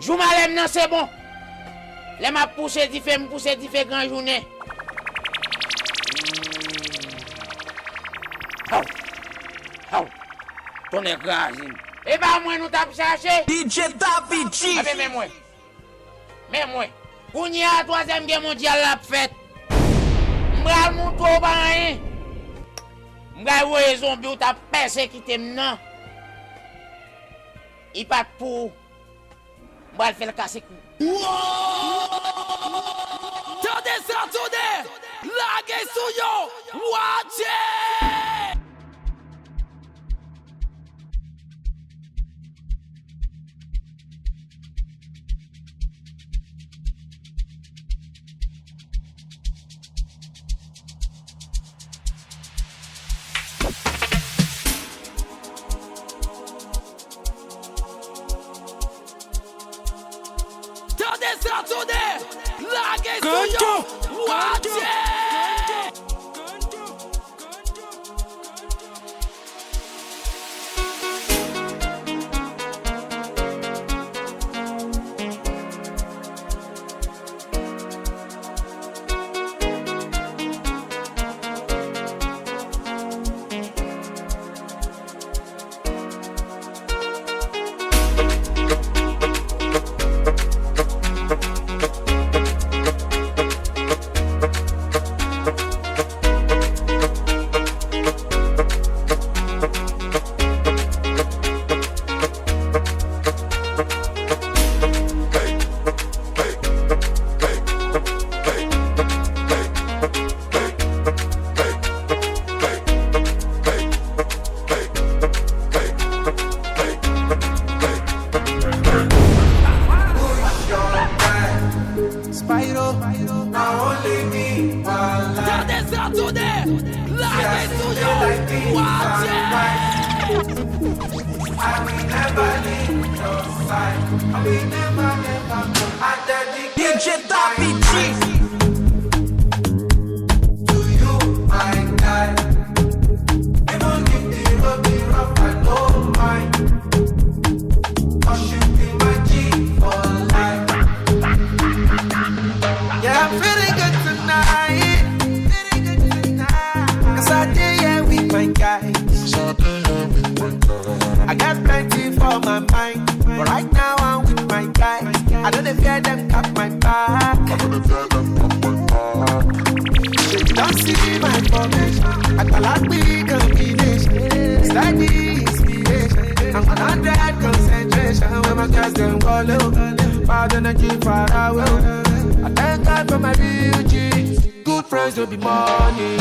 Jou malem nan c'est bon. Les m'a poussé di fait grand journée. How. Ton écrasé. Et bah moi nous t'a cherché. DJ David G. Ah mais moi. Kounya a troisième guerre mondiale la fête. M'bral mon to ba rien. M'bral voye zombie ou t'a persécuté nan. Il pas pour. M'bral faire le casser cou. Tendez ça, tournez! Laguez sous yo! Watch it! Tendez ça, tournez! Laguez sous yo! Watch it! DJ David G. I got plenty for my mind, but right now I'm with my guy. I don't fear them cut my back. They don't see my formation. I call out big combination. Steady inspiration. I'm 100 concentration. When my guys them go low, bad energy far away. I thank God for my beauty. Good friends will be money.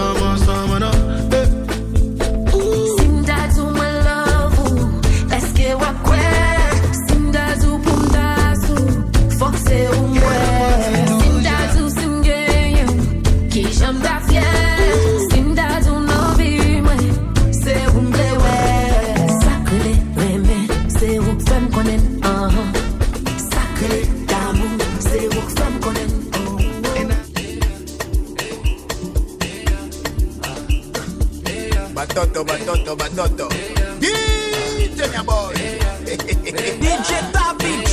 summer, no. Sindazu malavu, eske wakwe. Sindazu pundazu, foxe umwe. Sindazu singeyo, kijamba fier. Sindazu novimwe, se umblewe. Sakle reme, se ukfem konen. Sakle damu, se ukfem konen. Batoto. DJ my boy. DJ Tabi G.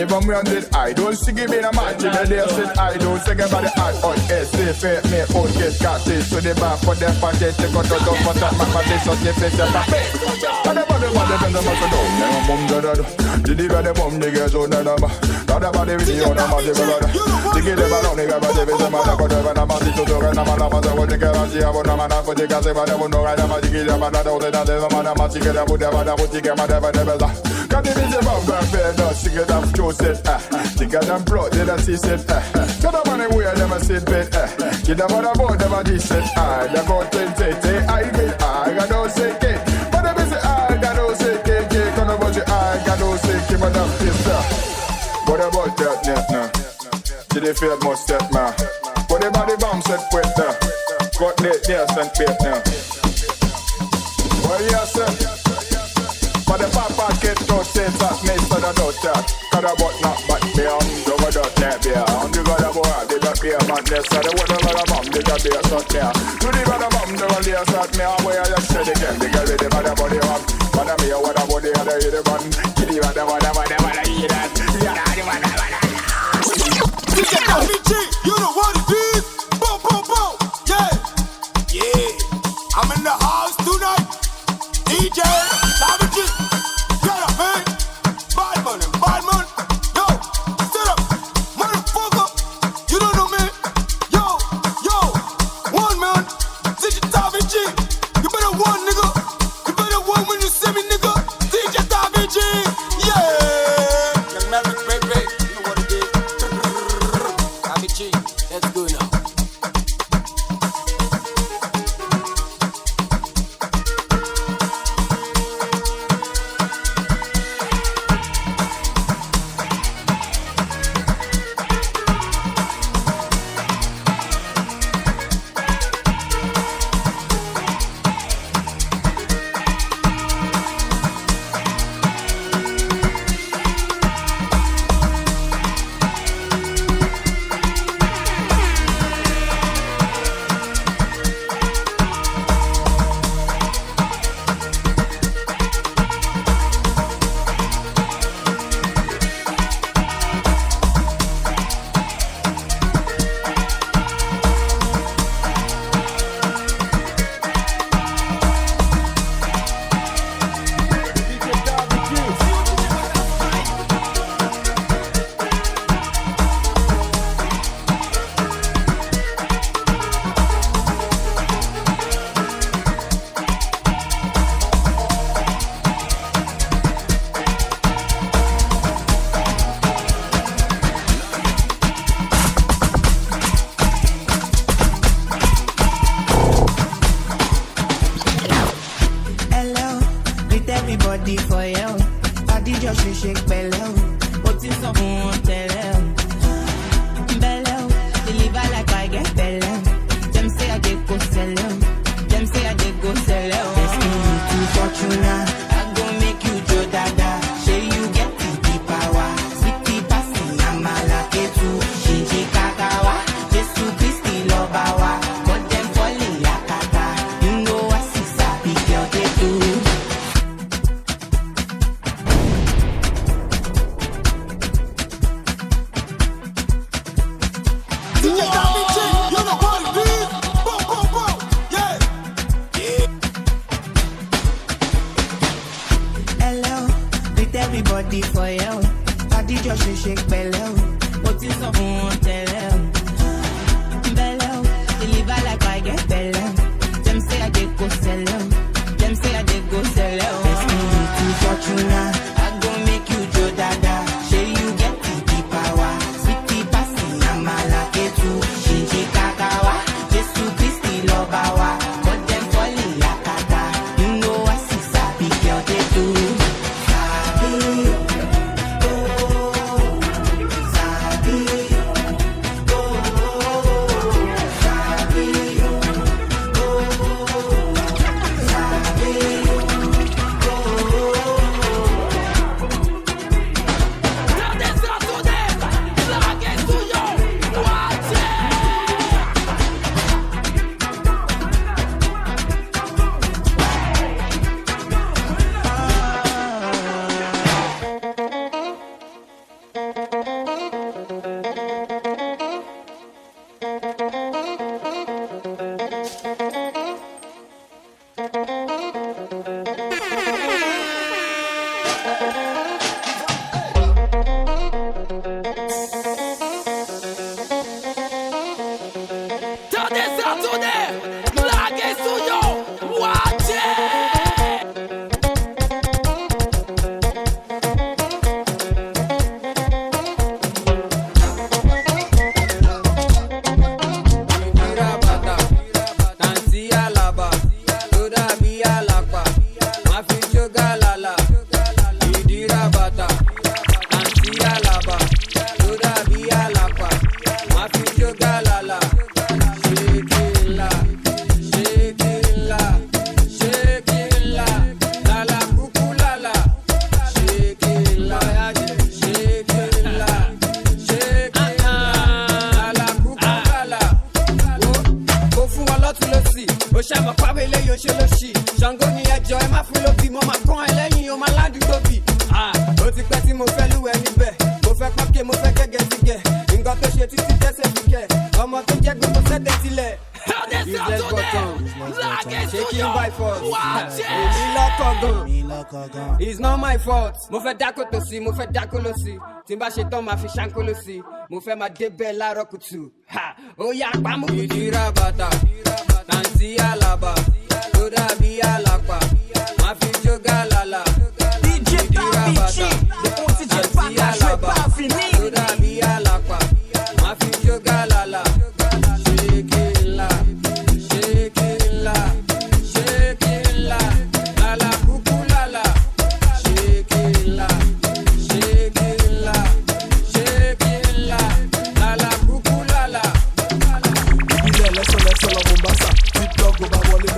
Never me on it, I don't see give me a match in the day sit I don't sing about the art on SF me own get got this to the back for them packet take out the for that my body so they face the back and the body bend the muscle down never mum da the the mum niggas on the number that body video na my brother the get them along nigga but they be some other but when I'm on the to run I'm on the what they can see about na man for the gas but they won't know right I'm the get them that all that they man I'm to get about them what you get my never can they be the bomb fair no cigarette them chosen think of them blood they don't see said got the money where them a sit bed you never about them a decent they go tente I got no say cake but them is I got no say cake on about you I got no say cake but them sister what about that now did they feel most step man what about the bomb set quick now got late yes and bait now well yes sir but the papa get no sense that me so the don't chat cut about not but me on the what don't there be on the god of war they don't be a madness so the what of the bomb they got be a shot there to the god of bomb the one they shot me away I just said again they get ready for the body one but me what a body and the other one kill you what the eat that you know what it is boom boom boom yeah shake bello. What's in some tell bello? Deliver like I get bello. Them say I get go sell them. Them say I get go sell them. Destiny to Fortuna. I go make you Joe Dada. Say you get the power. City passy, I'm a lucky too. Shinji Kagawa. Jesu Christi Lobawa. Got them falling yakata. You know what sisa big girl they do. Hello, with everybody for you. Body just shake bello. What is up tell bello? Deliver like I get bello. Them say I get go sell them. Them say I get go sell them. Destiny to Fortuna. I go make you Joe Dada. Say you get the power. City passy, I'm a lucky too. Shinji Kagawa. Jesu Christi Lobawa. Got them falling yakata. You know what sisa big girl they do. It's not my fault. Mo fẹ́ dákó tó sí, mo fẹ́ dákó lọ sí. Tí n bá ṣe tán, máa fi ṣáńkó lọ sí. Mo fẹ́ máa débẹ̀ láàárọ̀ kùtù. Ó yá pamọ́. Ìdíra bàtà, tàǹtí àlàbà, tó dàbí àlàpà. Máa fi jó gàlàlà. Ìdíra bàtà, tàǹtí àlàbà, tó dàbí àlàpà. Máa fi jó gàlàlà. Ṣékìlá, ṣékìlá, ṣékìlá. Lala kuku lala. Shekila, shekila, shekila. Lala kuku lala. Ilé ẹlẹ́sọ̀ lẹ́sọ̀ lọ Mombasa. Big dog go bá wọlé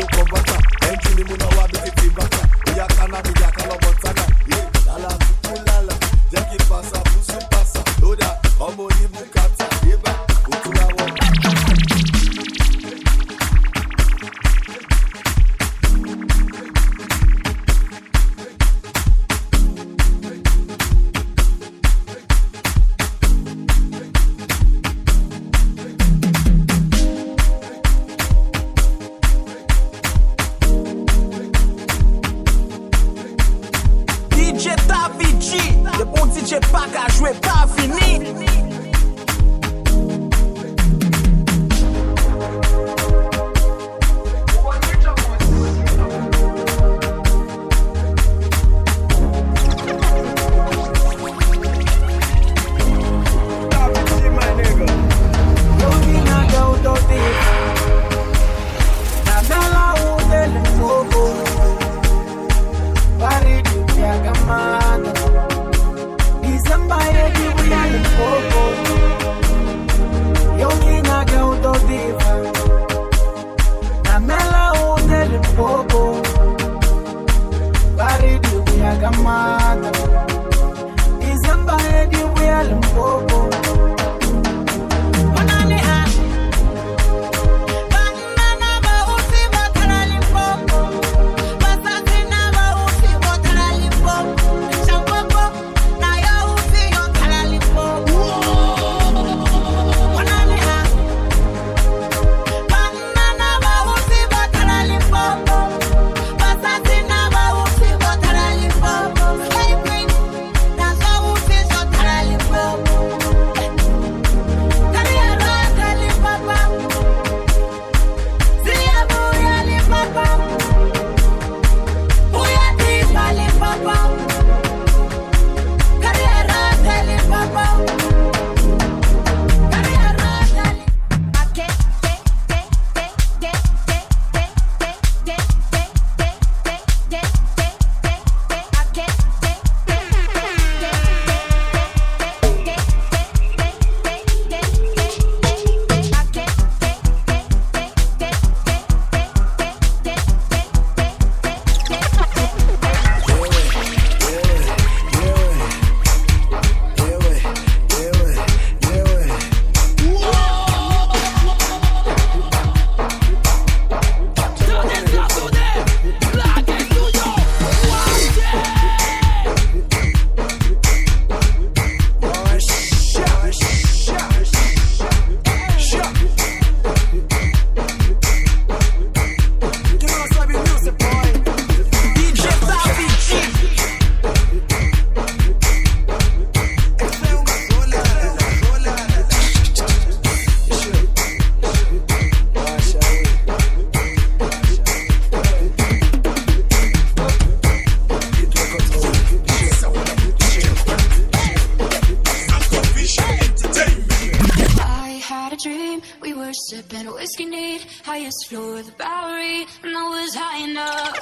sipping whiskey neat, highest floor of the Bowery, and I was high enough.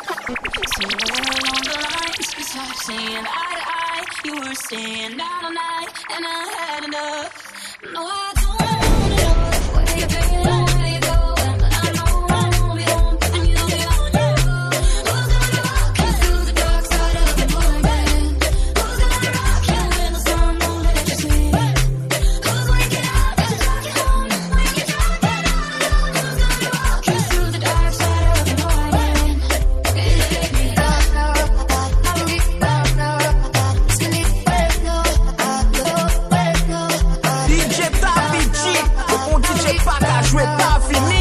Somewhere along the lines, we stopped saying eye to eye. You were staying out all night, and I had enough. No, I don't wanna know where you've been, where you going, but I know I won't be home, and you'll be on your own. Who's gonna walk you through the dark side of the morning? Who's gonna rock you when the sun won't let you sleep? Who's waking up and talking home when you're driving alone? Who's gonna walk you through the dark side of the morning? DJ Tavi G, le bon DJ pas qu'à jouer pas fini.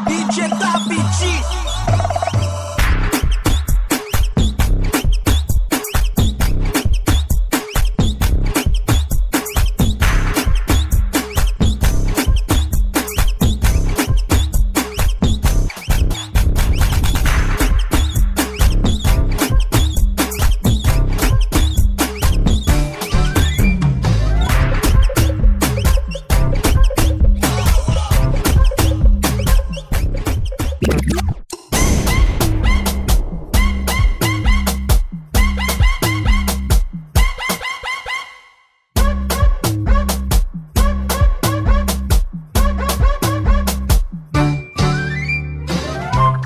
DJ Tavi G.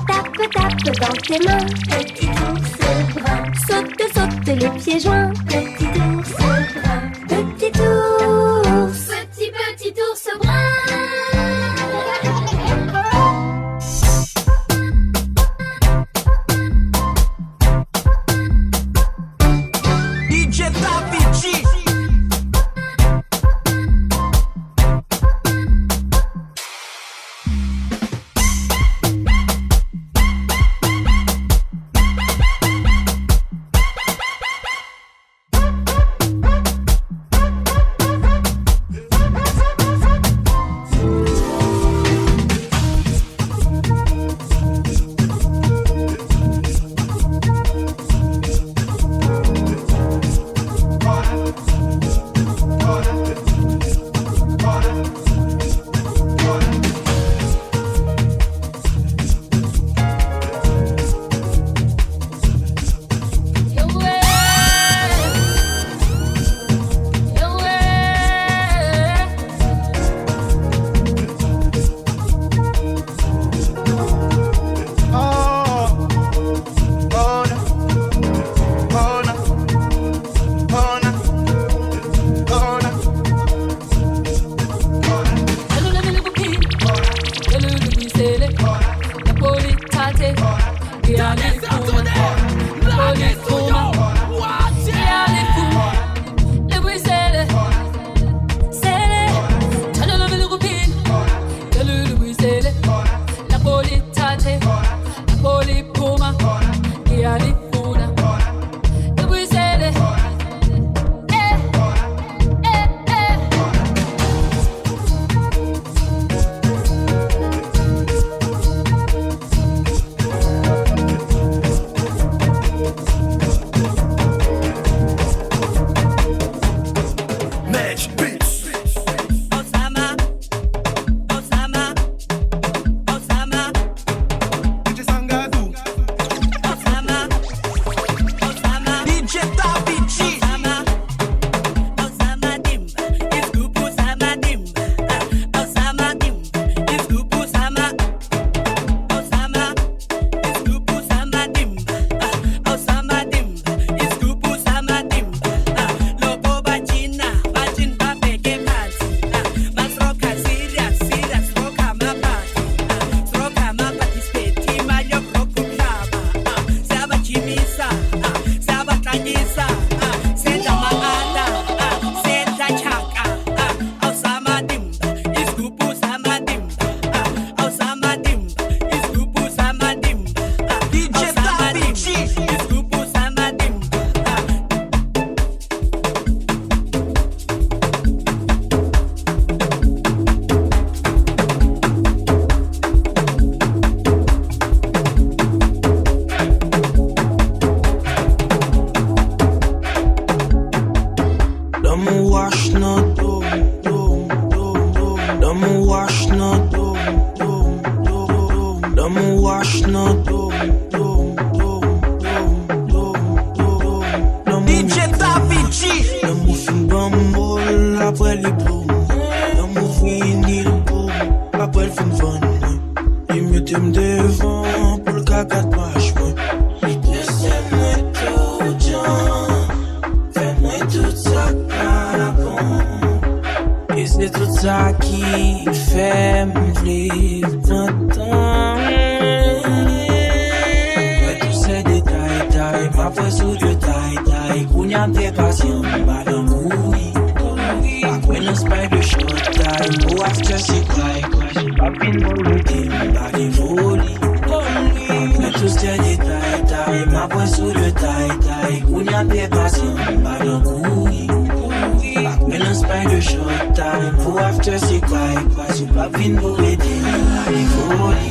Tape, tape dans tes mains, petit ours brun. Saute, saute les pieds joints, petit ours brun. Petit ours, petit ours brun. DJ Tavi G. qui fait m'vivre content. Ouais, tous ces détails, ma foi sous de taille, qu'on y a des patients, pas d'amour. When I spy the short time, go after she cry, she popping on the team, body volley. Mais tous ces détails, ma voix sous le taille, qu'on y a des patients, pas d'amour. When I spy the short time, go after she cry, she popping on the team, body volley.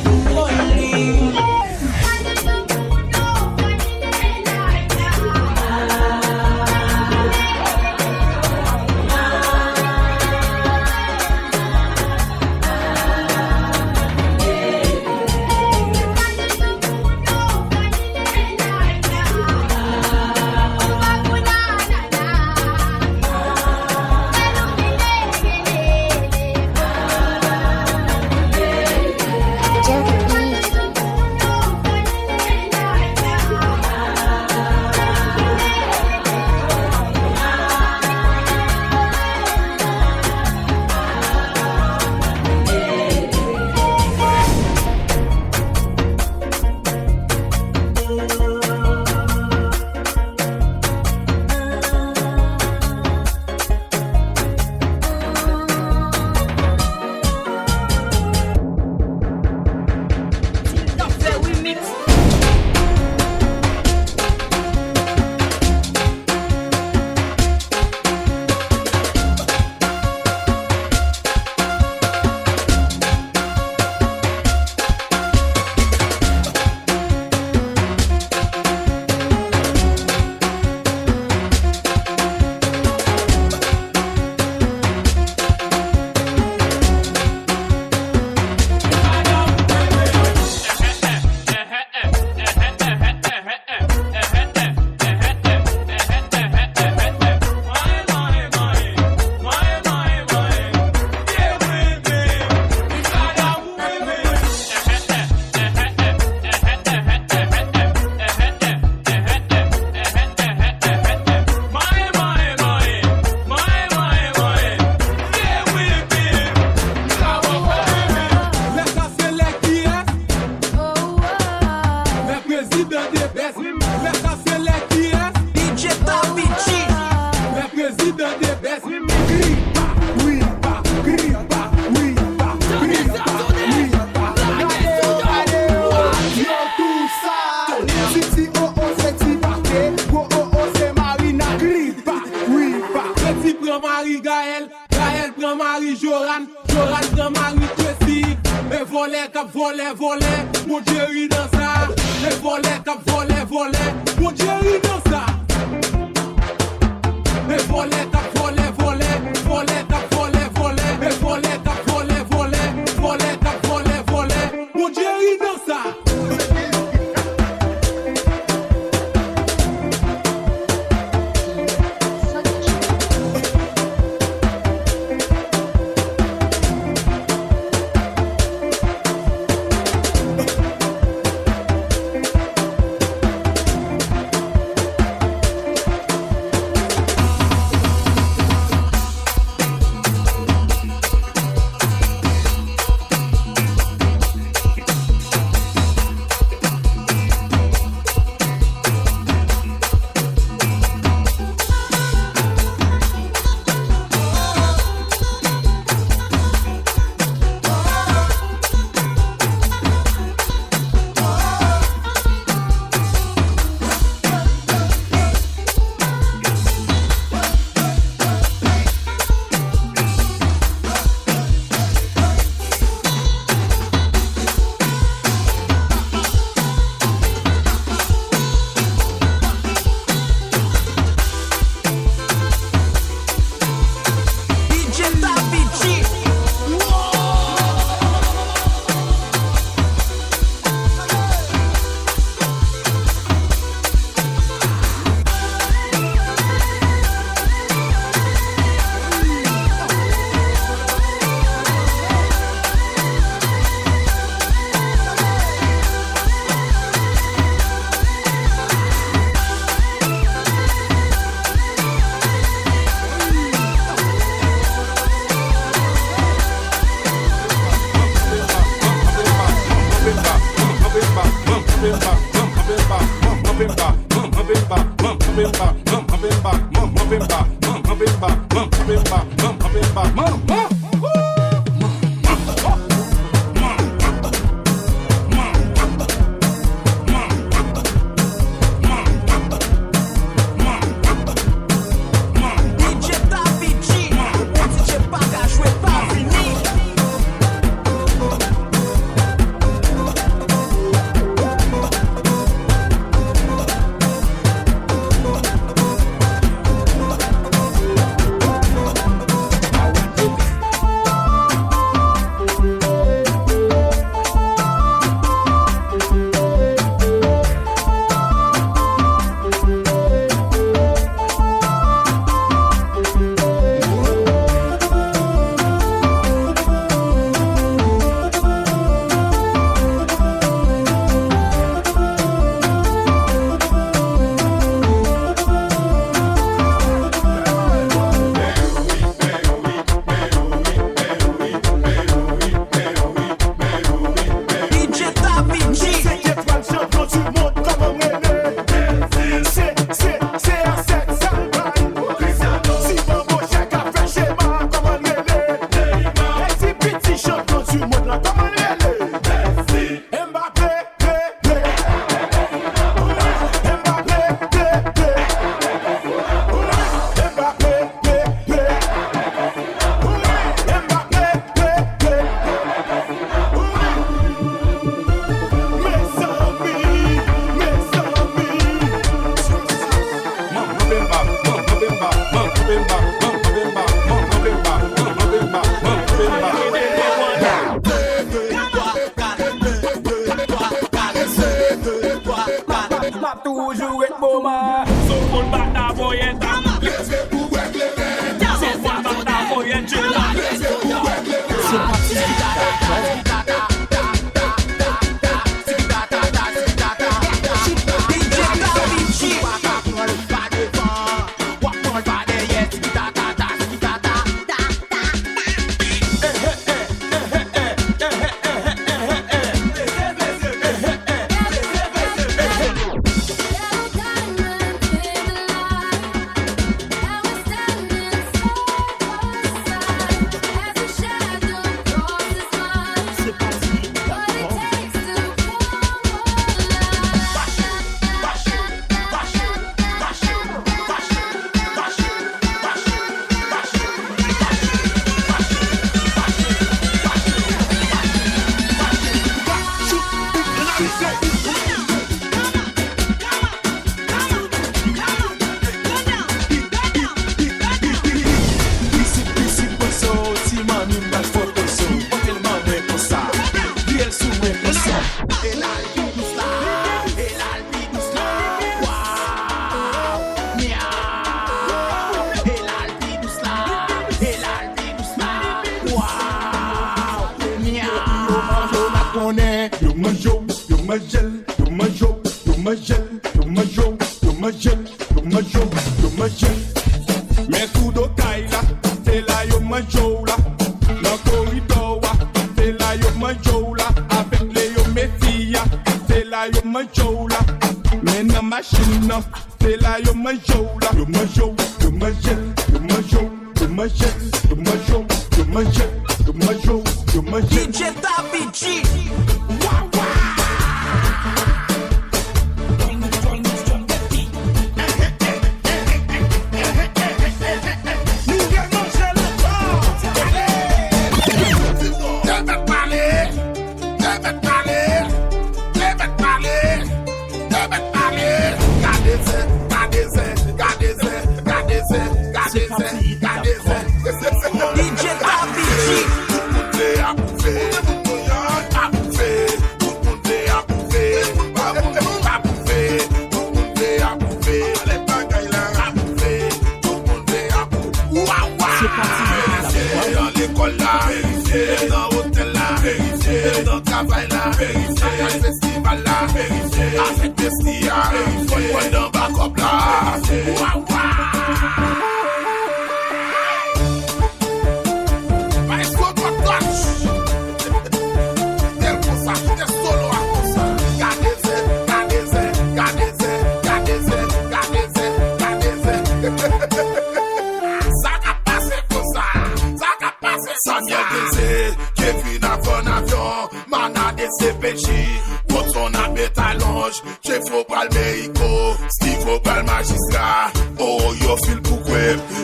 péché. Quand on a mis talonge, j'ai faut pas le méico. Steve faut pas le magistrat. Oh, yo fil pour quoi?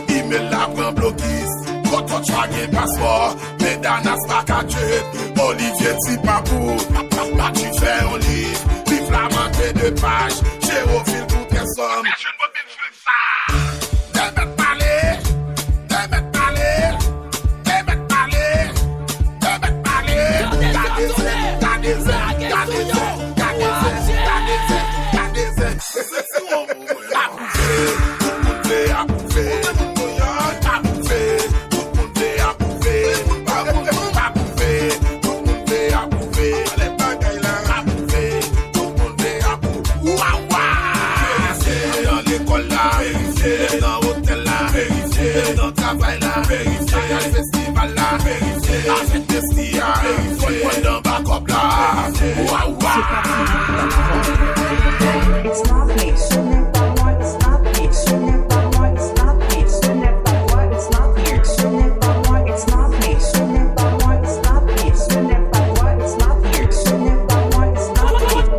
Il me la prend bloquiste. Quand on a un passeport, mais danas pas qu'à tuer. Olivier Tipapou, pas tu fais un livre. Livre la manqué de pages. J'ai au fil pour tes sommes. It's not me, ce n'est pas moi, it's not me, ce n'est pas moi, it's not me, ce n'est pas moi, it's not me, ce n'est pas moi, it's not me, ce n'est pas moi, it's not me, ce n'est pas moi, it's not me, ce n'est pas moi, it's not me.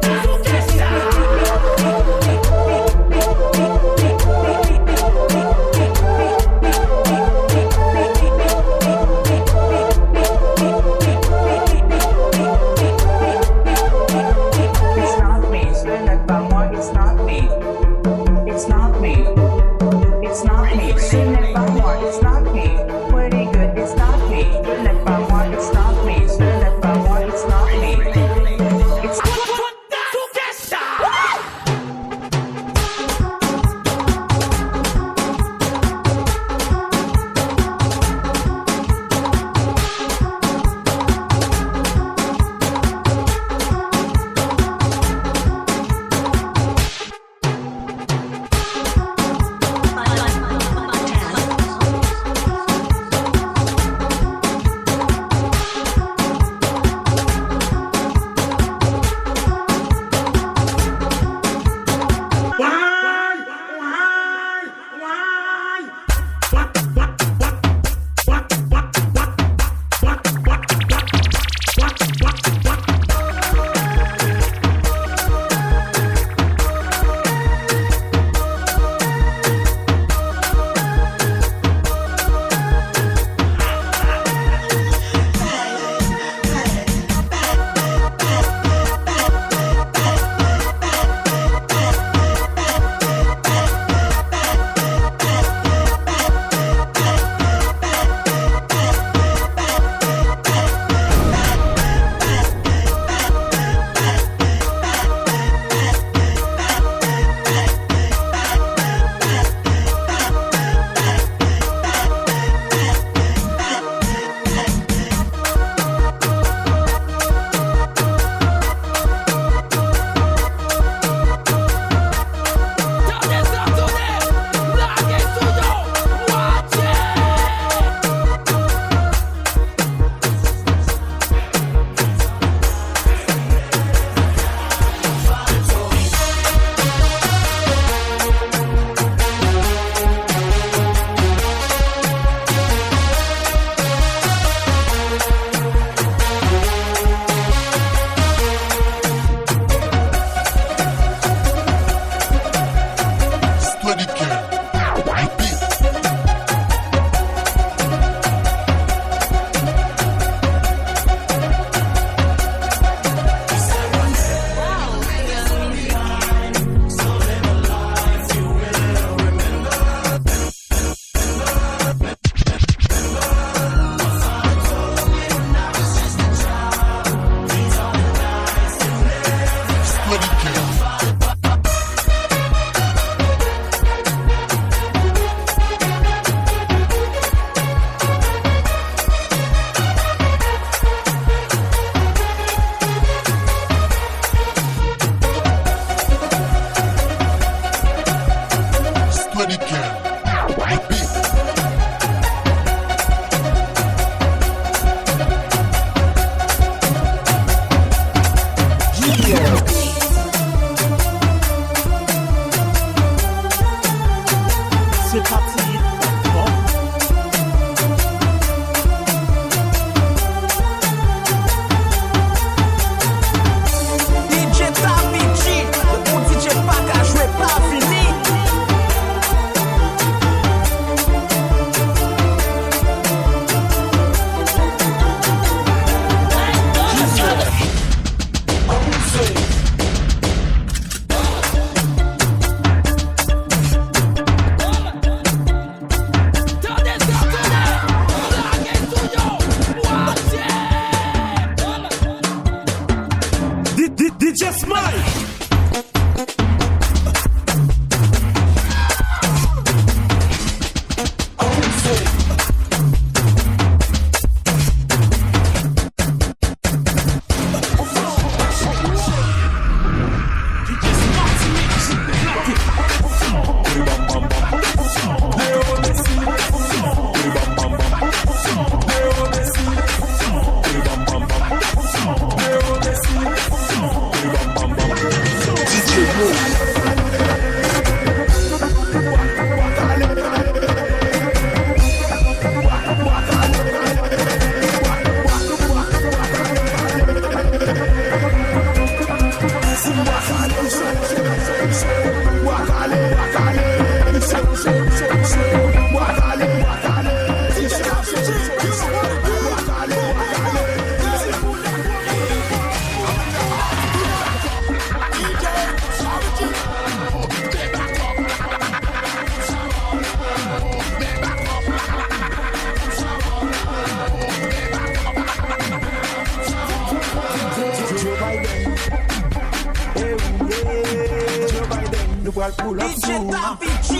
nous pral pull up DJ sous. David G.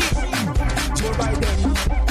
Joe Biden,